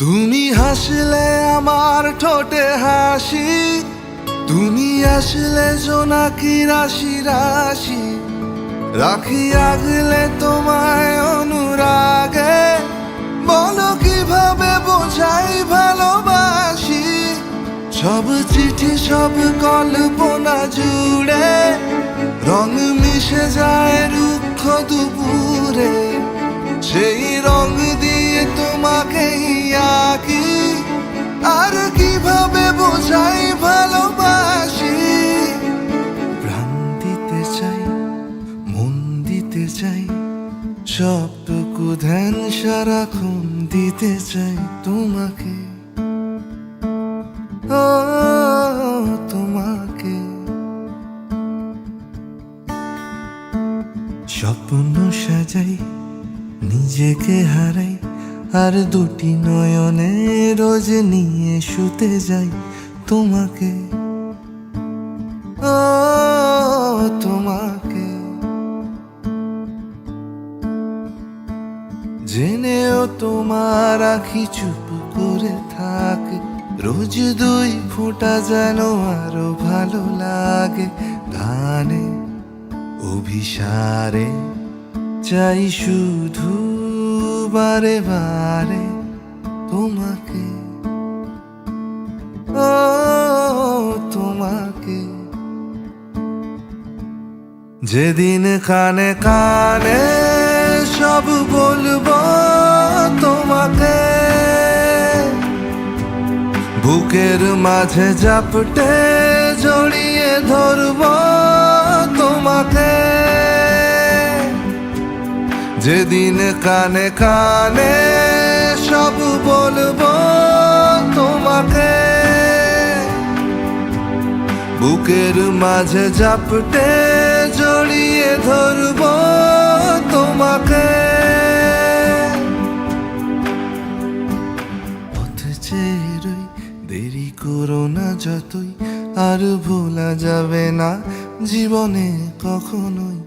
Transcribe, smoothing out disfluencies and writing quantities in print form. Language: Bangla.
তুমি হাসলে আমার ঠোঁটে হাসি, তুমি আসলে জোনাকি রাশি রাশি, রাখি আগলে তোমায় অনুরাগে। বলো কিভাবে বোঝাই ভালোবাসি, সব চিঠি সব কল্পনা জুড়ে রং মিশে যায় রুক্ষ দুপুরে। সেই রং দিয়ে তোমাকে আঁকি, আর কিভাবে বোঝাই ভালোবাসি। প্রাণ দিতে চাই, মন দিতে চাই, সবটুকু ধ্যান সারাক্ষণ দিতে চাই তোমাকে, ও তোমাকে। স্বপ্ন সাজাই, নিজেকে হারাই, আর দুটি নয়নে রোজ নিয়ে শুতে যাই তোমাকে, ও তোমাকে। জেনেও তোমার আখি চুপ করে থাকে, রোজ দুই ফোঁটা যেন আরো ভালো লাগে। গানে অভিসারে চাই শুধু বারে বারে তোমাকে, ও তোমাকে। যেদিন কানে কানে সব বলবো তোমাকে, বুকের মাঝে জাপটে জড়িয়ে ধরবো তোমাকে। যেদিন কানে কানে সব বলবো তোমাকে, বুকের মাঝে জাপটে জড়িয়ে ধরবো তোমাকে। পথ চেয়ে রই, দেরি করো না যতই, আর ভোলা যাবে না জীবনে কখনোই